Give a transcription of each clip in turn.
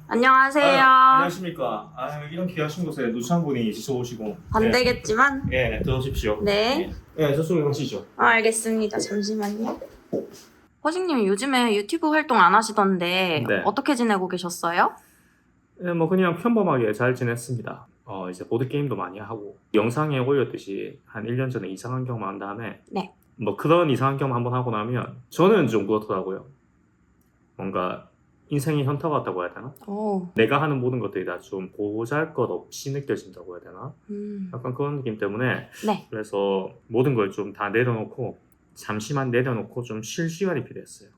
안녕하세요. 안녕하십니까. 이런 귀하신 곳에 누추한 분이 지쳐오시고. 안 되겠지만. 들어오십시오. 네. 저쪽에 가시죠. 알겠습니다. 잠시만요. 허식님 요즘에 유튜브 활동 안 하시던데 네. 어떻게 지내고 계셨어요? 그냥 평범하게 잘 지냈습니다. 이제 보드게임도 많이 하고, 영상에 올렸듯이 한 1년 전에 이상한 경험 한 다음에, 네. 그런 이상한 경험 한번 하고 나면, 저는 좀 그렇더라고요. 뭔가, 인생이 현타 같다고 해야 되나? 오. 내가 하는 모든 것들이 다 좀 보잘것없이 느껴진다고 해야 되나? 음. 약간 그런 느낌 때문에 네. 그래서 모든 걸 좀 다 내려놓고 잠시만 내려놓고 좀 쉴 시간이 필요했어요.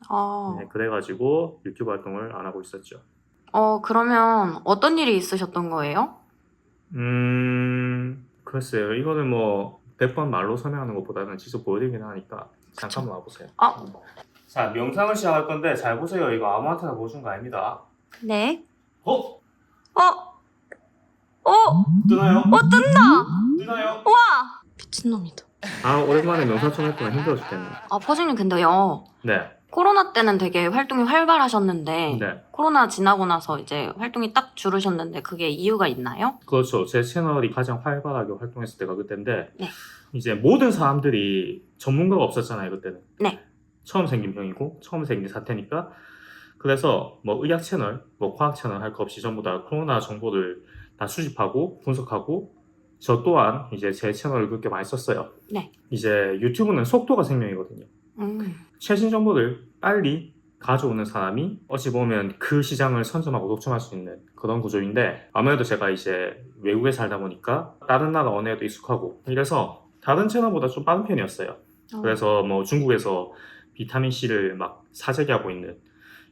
네, 그래가지고 유튜브 활동을 안 하고 있었죠. 그러면 어떤 일이 있으셨던 거예요? 글쎄요. 이거는 100번 말로 설명하는 것보다는 직접 보여드리긴 하니까 잠깐만 와보세요. 자, 명상을 시작할 건데 잘 보세요. 이거 아무한테나 보여준 거 아닙니다. 네. 어? 뜨나요? 뜨나요? 뜬다! 뜨나요? 와! 미친놈이다. 오랜만에 명상 좀 했더니 힘들어 죽겠네. 허식님 근데요. 네. 코로나 때는 되게 활동이 활발하셨는데 네. 코로나 지나고 나서 이제 활동이 딱 줄으셨는데 그게 이유가 있나요? 그렇죠. 제 채널이 가장 활발하게 활동했을 때가 그때인데 네. 이제 모든 사람들이 전문가가 없었잖아요. 그때는. 네. 처음 생긴 병이고 처음 생긴 사태니까 그래서 의학 채널, 과학 채널 할 거 없이 전부 다 코로나 정보를 다 수집하고 분석하고 저 또한 이제 제 채널을 그렇게 많이 썼어요. 네. 이제 유튜브는 속도가 생명이거든요. 최신 정보를 빨리 가져오는 사람이 어찌 보면 그 시장을 선점하고 독점할 수 있는 그런 구조인데 아무래도 제가 이제 외국에 살다 보니까 다른 나라 언어에도 익숙하고 이래서 다른 채널보다 좀 빠른 편이었어요. 그래서 중국에서 비타민C를 막 사재기하고 있는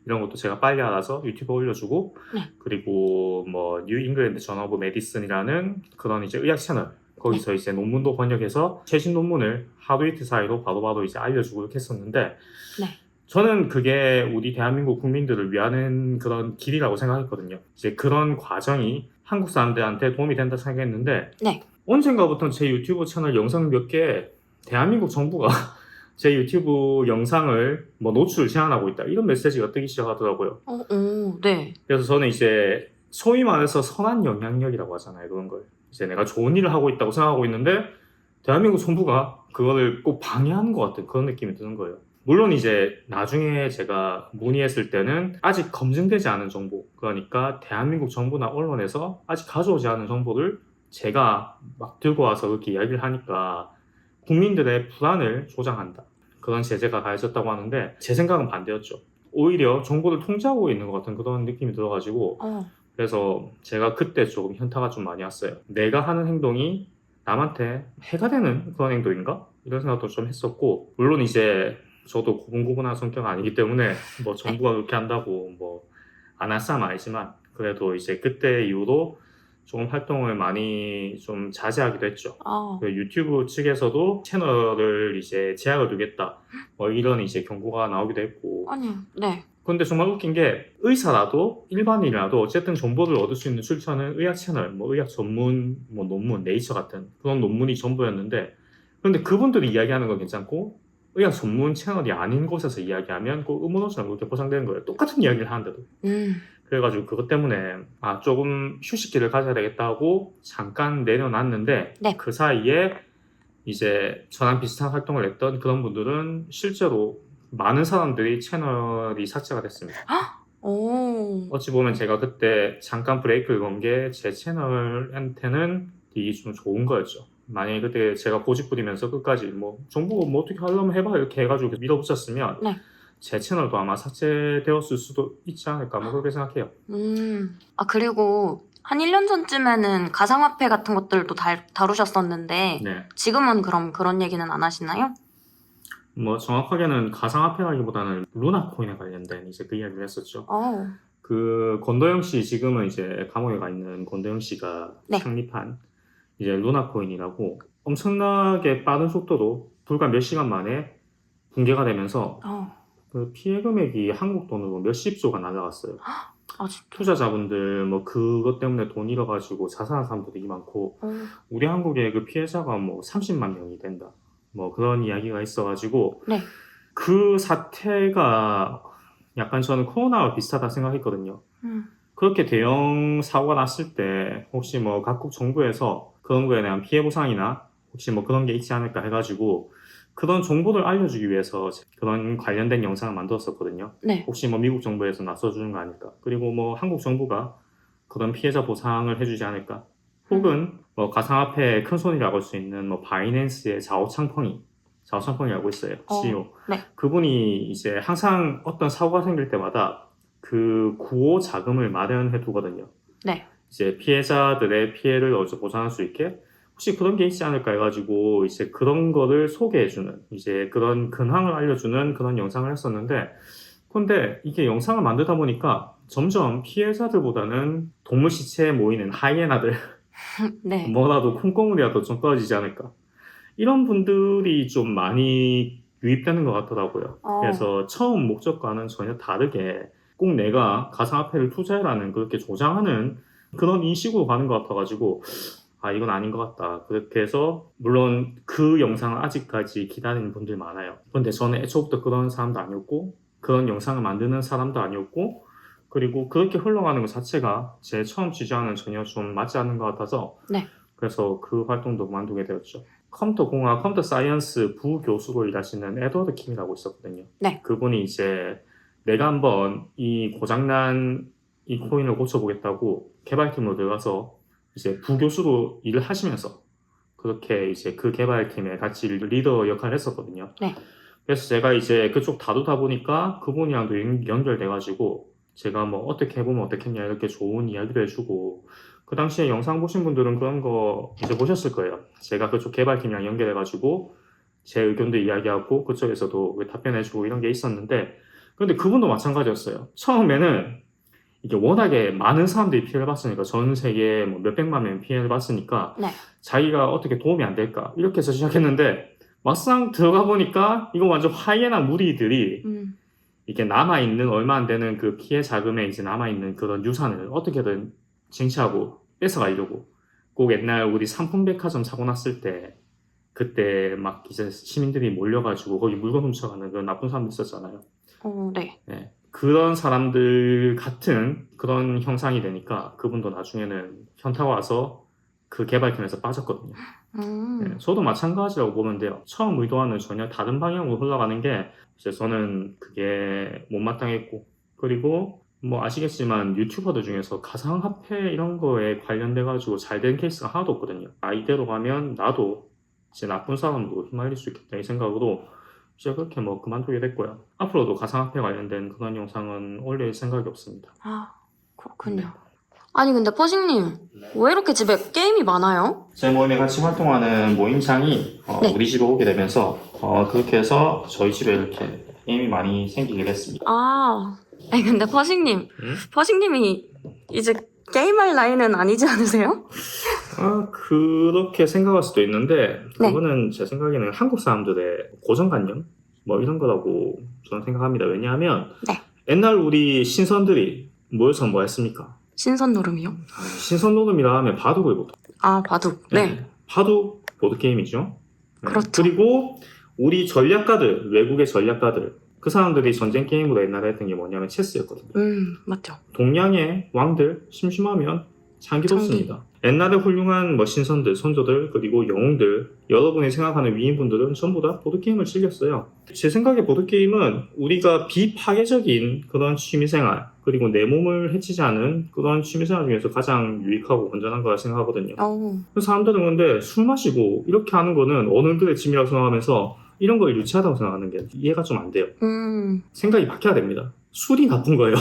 이런 것도 제가 빨리 알아서 유튜브에 올려주고 네. 그리고 뉴 잉글랜드 저널 오브 메디슨이라는 그런 이제 의학 채널 거기서 이제 논문도 번역해서 최신 논문을 하루 이틀 사이로 바로바로 이제 알려주고 이렇게 했었는데 네. 저는 그게 우리 대한민국 국민들을 위하는 그런 길이라고 생각했거든요. 이제 그런 과정이 한국 사람들한테 도움이 된다 생각했는데 네. 언젠가부터 제 유튜브 채널 영상 몇 개 대한민국 정부가 제 유튜브 영상을 노출 제한하고 있다 이런 메시지가 뜨기 시작하더라고요. 네. 그래서 저는 이제 소위 말해서 선한 영향력이라고 하잖아요. 그런 걸 이제 내가 좋은 일을 하고 있다고 생각하고 있는데 대한민국 정부가 그거를 꼭 방해하는 것 같은 그런 느낌이 드는 거예요. 물론 이제 나중에 제가 문의했을 때는 아직 검증되지 않은 정보, 그러니까 대한민국 정부나 언론에서 아직 가져오지 않은 정보를 제가 막 들고 와서 그렇게 이야기를 하니까 국민들의 불안을 조장한다. 그런 제재가 가해졌다고 하는데 제 생각은 반대였죠. 오히려 정보를 통제하고 있는 것 같은 그런 느낌이 들어가지고 그래서 제가 그때 조금 현타가 좀 많이 왔어요. 내가 하는 행동이 남한테 해가 되는 그런 행동인가? 이런 생각도 좀 했었고 물론 이제 저도 고분고분한 성격은 아니기 때문에 정부가 그렇게 한다고 안 할 사람 아니지만 그래도 이제 그때 이후로 조금 활동을 많이 좀 자제하기도 했죠. 그 유튜브 측에서도 채널을 이제 제약을 두겠다. 이런 이제 경고가 나오기도 했고. 네. 근데 정말 웃긴 게 의사라도 일반인이라도 어쨌든 정보를 얻을 수 있는 출처는 의학 채널, 의학 전문 논문, 네이처 같은 그런 논문이 전부였는데 그런데 그분들이 이야기하는 건 괜찮고 의학 전문 채널이 아닌 곳에서 이야기하면 꼭 의문호소랑 그렇게 포장되는 거예요. 똑같은 이야기를 하는데도. 그래가지고 그것 때문에 조금 휴식기를 가져야 되겠다고 잠깐 내려놨는데 네. 그 사이에 이제 저랑 비슷한 활동을 했던 그런 분들은 실제로 많은 사람들이 채널이 삭제가 됐습니다. 어찌 보면 제가 그때 잠깐 브레이크를 건 게 제 채널한테는 되게 좀 좋은 거였죠. 만약에 그때 제가 고집 부리면서 끝까지 정부가 어떻게 하려면 해봐 이렇게 해가지고 계속 밀어붙였으면 네. 제 채널도 아마 삭제되었을 수도 있지 않을까 그렇게 생각해요. 그리고 한 1년 전쯤에는 가상화폐 같은 것들도 다루셨었는데 네. 지금은 그럼 그런 얘기는 안 하시나요? 정확하게는 가상화폐라기보다는 루나코인에 관련된 이제 그 이야기를 했었죠. 어. 그 권도영 씨 지금은 이제 감옥에 가 있는 권도영 씨가 네. 창립한 이제 루나코인이라고 엄청나게 빠른 속도로 불과 몇 시간 만에 붕괴가 되면서 그 피해 금액이 한국 돈으로 몇십 조가 날아갔어요. 진짜? 투자자분들 그것 때문에 돈 잃어가지고 자살한 사람들이 많고 우리 한국의 그 피해자가 30만 명이 된다. 그런 이야기가 있어가지고 네. 그 사태가 약간 저는 코로나와 비슷하다 생각했거든요. 그렇게 대형 사고가 났을 때 혹시 뭐 각국 정부에서 그런 거에 대한 피해 보상이나 혹시 뭐 그런 게 있지 않을까 해가지고 그런 정보를 알려주기 위해서 그런 관련된 영상을 만들었었거든요. 네. 혹시 뭐 미국 정부에서 나서주는 거 아닐까? 그리고 뭐 한국 정부가 그런 피해자 보상을 해주지 않을까? 혹은 뭐 가상화폐의 큰 손이라고 할 수 있는 뭐 바이낸스의 자오창펑이라고 있어요. CEO. 네. 그분이 이제 항상 어떤 사고가 생길 때마다 그 구호 자금을 마련해 두거든요. 네. 이제 피해자들의 피해를 어디서 보상할 수 있게 혹시 그런 게 있지 않을까 해가지고 이제 그런 거를 소개해주는 이제 그런 근황을 알려주는 그런 영상을 했었는데 근데 이게 영상을 만들다 보니까 점점 피해자들보다는 동물 시체에 모이는 하이에나들 네. 뭐라도 콩고물이라도 좀 떨어지지 않을까 이런 분들이 좀 많이 유입되는 것 같더라고요. 그래서 처음 목적과는 전혀 다르게 꼭 내가 가상화폐를 투자해라는 그렇게 조장하는 그런 인식으로 가는 것 같아가지고 아 이건 아닌 것 같다. 그렇게 해서 물론 그 영상을 아직까지 기다리는 분들 많아요. 근데 저는 애초부터 그런 사람도 아니었고 그런 영상을 만드는 사람도 아니었고 그리고 그렇게 흘러가는 것 자체가 제 처음 취재와는 전혀 좀 맞지 않는 것 같아서 네. 그래서 그 활동도 그만두게 되었죠. 컴퓨터공학, 컴퓨터 사이언스 부교수로 일하시는 에드워드 킴이라고 있었거든요. 네. 그분이 이제 내가 한번 이 고장난 이 코인을 고쳐보겠다고 개발팀으로 들어가서 이제 부교수로 일을 하시면서 그렇게 이제 그 개발팀에 같이 리더 역할을 했었거든요. 네. 그래서 제가 이제 그쪽 다루다 보니까 그분이랑도 연결돼가지고 제가 뭐 어떻게 해보면 어떻겠냐 이렇게 좋은 이야기도 해주고 그 당시에 영상 보신 분들은 그런 거 이제 보셨을 거예요. 제가 그쪽 개발팀이랑 연결해가지고 제 의견도 이야기하고 그쪽에서도 답변해주고 이런 게 있었는데 근데 그분도 마찬가지였어요. 처음에는 이게 워낙에 많은 사람들이 피해를 봤으니까 전 세계 뭐 몇백만 명 피해를 봤으니까 네. 자기가 어떻게 도움이 안 될까 이렇게 해서 시작했는데 막상 들어가 보니까 이거 완전 하이에나 무리들이 이게 남아있는 얼마 안 되는 그 피해 자금에 이제 남아있는 그런 유산을 어떻게든 쟁취하고 뺏어가려고 꼭 옛날 우리 삼풍백화점 사고 났을 때 그때 막 이제 시민들이 몰려가지고 거기 물건 훔쳐가는 그런 나쁜 사람들 있었잖아요. 네. 네. 그런 사람들 같은 그런 형상이 되니까 그분도 나중에는 현타가 와서 그 개발팀에서 빠졌거든요. 네, 저도 마찬가지라고 보면 돼요. 처음 의도와는 전혀 다른 방향으로 흘러가는 게 이제 저는 그게 못마땅했고 그리고 뭐 아시겠지만 유튜버들 중에서 가상화폐 이런 거에 관련돼 가지고 잘 된 케이스가 하나도 없거든요. 아 이대로 가면 나도 이제 나쁜 사람도 휘말릴 수 있겠다 이 생각으로 이제 그렇게 뭐 그만두게 됐고요. 앞으로도 가상화폐 관련된 그런 영상은 올릴 생각이 없습니다. 아, 그렇군요. 아니 근데 퍼식님 왜 이렇게 집에 게임이 많아요? 제 모임에 같이 활동하는 모임장이 네. 우리 집에 오게 되면서 그렇게 해서 저희 집에 이렇게 게임이 많이 생기게 됐습니다. 아니 근데 퍼식님, 퍼식님이 이제 게임할 나이는 아니지 않으세요? 그렇게 생각할 수도 있는데 네. 그거는 제 생각에는 한국 사람들의 고정관념 뭐 이런 거라고 저는 생각합니다. 왜냐하면 네. 옛날 우리 신선들이 모여서 뭐 했습니까? 신선 노름이요? 신선 노름이라 하면 바둑을 보통 아, 바둑. 네. 바둑 보드게임이죠. 네. 그렇죠. 그리고 우리 전략가들, 외국의 전략가들 그 사람들이 전쟁 게임으로 옛날에 했던 게 뭐냐면 체스였거든요. 맞죠. 동양의 왕들 심심하면 장기 뒀습니다. 옛날에 훌륭한 뭐 신선들, 선조들, 그리고 영웅들 여러분이 생각하는 위인분들은 전부 다 보드게임을 즐겼어요. 제 생각에 보드게임은 우리가 비파괴적인 그런 취미생활 그리고 내 몸을 해치지 않은 그런 취미생활 중에서 가장 유익하고 건전한 거라 생각하거든요. 사람들은 근데 술 마시고 이렇게 하는 거는 어른들의 취미라고 생각하면서 이런 걸 유치하다고 생각하는 게 이해가 좀 안 돼요. 생각이 바뀌어야 됩니다. 술이 나쁜 거예요.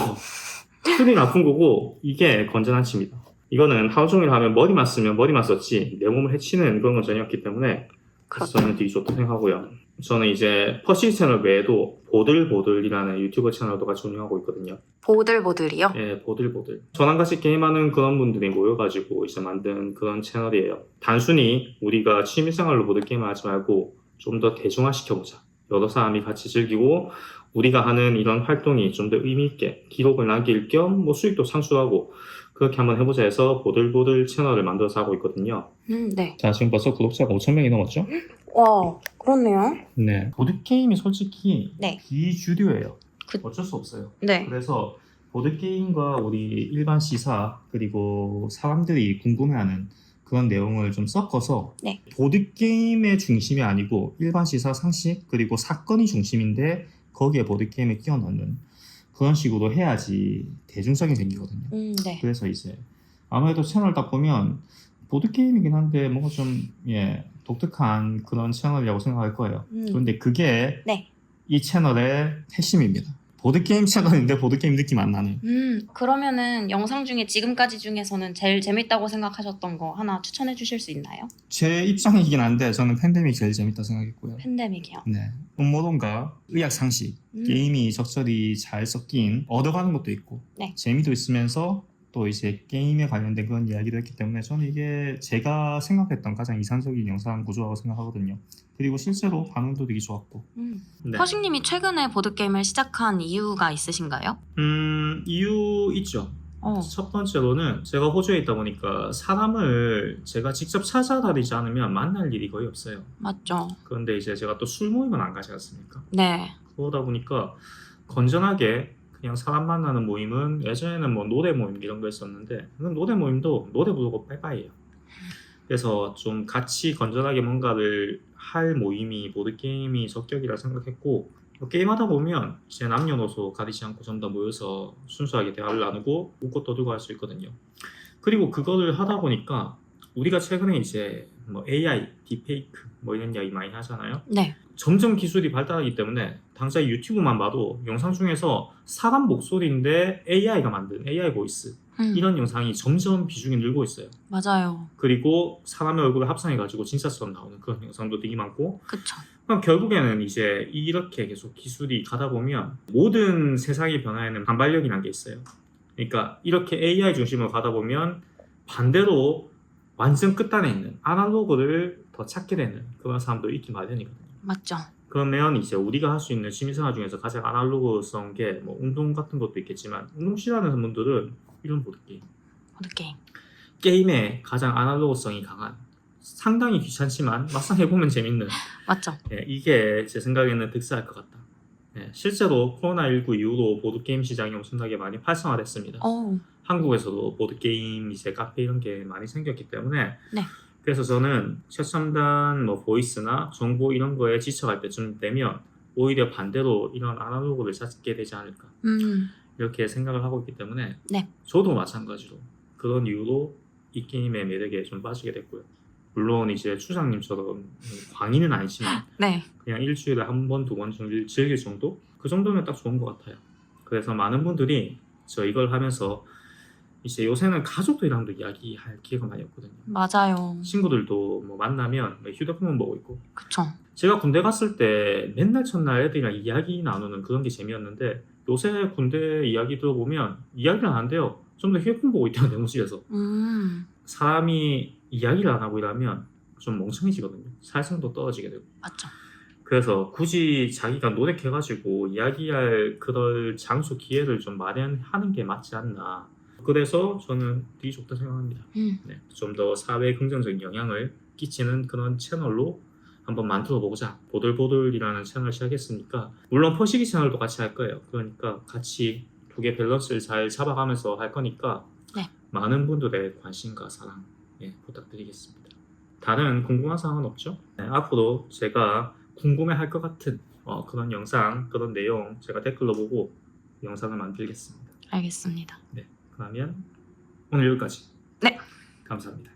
술이 나쁜 거고 이게 건전한 취미다. 이거는 하루 종일 하면 머리만 쓰면 머리만 썼지 내 몸을 해치는 그런 건 전혀 없기 때문에 그래서 저는 되게 좋다고 생각하고요. 저는 이제 퍼시 채널 외에도 보들보들이라는 유튜버 채널도 같이 운영하고 있거든요. 보들보들이요? 네, 보들보들. 저랑 같이 게임하는 그런 분들이 모여가지고 이제 만든 그런 채널이에요. 단순히 우리가 취미생활로 보드게임을 하지 말고 좀 더 대중화시켜보자. 여러 사람이 같이 즐기고 우리가 하는 이런 활동이 좀 더 의미있게 기록을 남길 겸 뭐 수익도 창출하고 그렇게 한번 해보자 해서 보들보들 채널을 만들어서 하고 있거든요. 네. 자, 지금 벌써 구독자가 5,000명이 넘었죠? 와, 그렇네요. 네. 보드게임이 솔직히 네. 비주류예요. 어쩔 수 없어요. 네. 그래서 보드게임과 우리 일반 시사 그리고 사람들이 궁금해하는 그런 내용을 좀 섞어서 네. 보드게임의 중심이 아니고 일반 시사 상식 그리고 사건이 중심인데 거기에 보드게임을 끼워 넣는 그런 식으로 해야지 대중성이 생기거든요. 네. 그래서 이제 아무래도 채널 딱 보면 보드게임이긴 한데 뭔가 좀 독특한 그런 채널이라고 생각할 거예요. 그런데 그게 네. 이 채널의 핵심입니다. 보드게임 채널인데 보드게임 느낌 안 나는. 그러면은 영상 중에 지금까지 중에서는 제일 재밌다고 생각하셨던 거 하나 추천해 주실 수 있나요? 제 입장이긴 한데 저는 팬데믹 제일 재밌다 생각했고요. 팬데믹이요. 네, 음모론과 의학 상식, 게임이 적절히 잘 섞인 얻어가는 것도 있고 네. 재미도 있으면서 또 이제 게임에 관련된 그런 이야기도 했기 때문에 저는 이게 제가 생각했던 가장 이상적인 영상 구조라고 생각하거든요. 그리고 실제로 반응도 되게 좋았고. 네. 퍼식님이 최근에 보드게임을 시작한 이유가 있으신가요? 이유 있죠. 첫 번째로는 제가 호주에 있다 보니까 사람을 제가 직접 찾아다니지 않으면 만날 일이 거의 없어요. 맞죠. 그런데 이제 제가 또 술 모임은 안 가지 않습니까? 네. 그러다 보니까 건전하게 그냥 사람 만나는 모임은 예전에는 뭐 노래 모임 이런 거 있었는데 노래 모임도 노래 부르고 빠이빠이예요. 그래서 좀 같이 건전하게 뭔가를 할 모임이 보드게임이 적격이라 생각했고 게임하다 보면 이제 남녀노소 가리지 않고 전부 다 모여서 순수하게 대화를 나누고 웃고 떠들고 할 수 있거든요. 그리고 그거를 하다 보니까 우리가 최근에 이제 뭐 AI, 딥페이크 뭐 이런 이야기 많이 하잖아요. 네. 점점 기술이 발달하기 때문에 당장 유튜브만 봐도 영상 중에서 사람 목소리인데 AI가 만든 AI 보이스 이런 영상이 점점 비중이 늘고 있어요. 맞아요. 그리고 사람의 얼굴을 합성해가지고 진짜처럼 나오는 그런 영상도 되게 많고. 그쵸. 그럼 결국에는 이제 이렇게 계속 기술이 가다 보면 모든 세상의 변화에는 반발력이라는 게 있어요. 그러니까 이렇게 AI 중심으로 가다 보면 반대로 완전 끝단에 있는 아날로그를 더 찾게 되는 그런 사람도 있기 마련이거든요. 맞죠. 그러면 이제 우리가 할 수 있는 취미생활 중에서 가장 아날로그성 게 뭐 운동 같은 것도 있겠지만 운동 싫어하는 분들은 이런 보드게임. 보드게임. 게임에 가장 아날로그성이 강한 상당히 귀찮지만 막상 해보면 재밌는 맞죠. 이게 제 생각에는 득세할 것 같다. 실제로 코로나19 이후로 보드게임 시장이 엄청나게 많이 활성화됐습니다. 한국에서도 보드게임 이제 카페 이런 게 많이 생겼기 때문에 네. 그래서 저는 최첨단 뭐 보이스나 정보 이런 거에 지쳐갈 때쯤 되면 오히려 반대로 이런 아날로그를 찾게 되지 않을까 이렇게 생각을 하고 있기 때문에 네. 저도 마찬가지로 그런 이유로 이 게임의 매력에 좀 빠지게 됐고요. 물론 이제 추장님처럼 광인은 아니지만 네. 그냥 일주일에 한 번, 두 번 정도 즐길 정도? 그 정도면 딱 좋은 것 같아요. 그래서 많은 분들이 저 이걸 하면서 이제 요새는 가족들이랑도 이야기할 기회가 많이 없거든요. 맞아요. 친구들도 뭐 만나면 휴대폰만 보고 있고. 그쵸. 제가 군대 갔을 때 맨날 첫날 애들이랑 이야기 나누는 그런 게 재미였는데 요새 군대 이야기 들어보면 이야기를 안 한대요. 좀 더 휴대폰 보고 있다는 내무실에서. 사람이 이야기를 안 하고 이러면 좀 멍청해지거든요. 사회성도 떨어지게 되고. 맞죠. 그래서 굳이 자기가 노력해가지고 이야기할 그럴 장소 기회를 좀 마련하는 게 맞지 않나. 그래서 저는 되게 좋다 생각합니다. 좀 더 사회에 긍정적인 영향을 끼치는 그런 채널로 한번 만들어보자. 보들보들이라는 채널을 시작했으니까 물론 퍼시기 채널도 같이 할 거예요. 그러니까 같이 두 개 밸런스를 잘 잡아가면서 할 거니까 네. 많은 분들의 관심과 사랑 부탁드리겠습니다. 다른 궁금한 사항은 없죠? 앞으로 제가 궁금해할 것 같은 그런 영상, 그런 내용 제가 댓글로 보고 영상을 만들겠습니다. 알겠습니다. 네, 그러면 오늘 여기까지. 네. 감사합니다.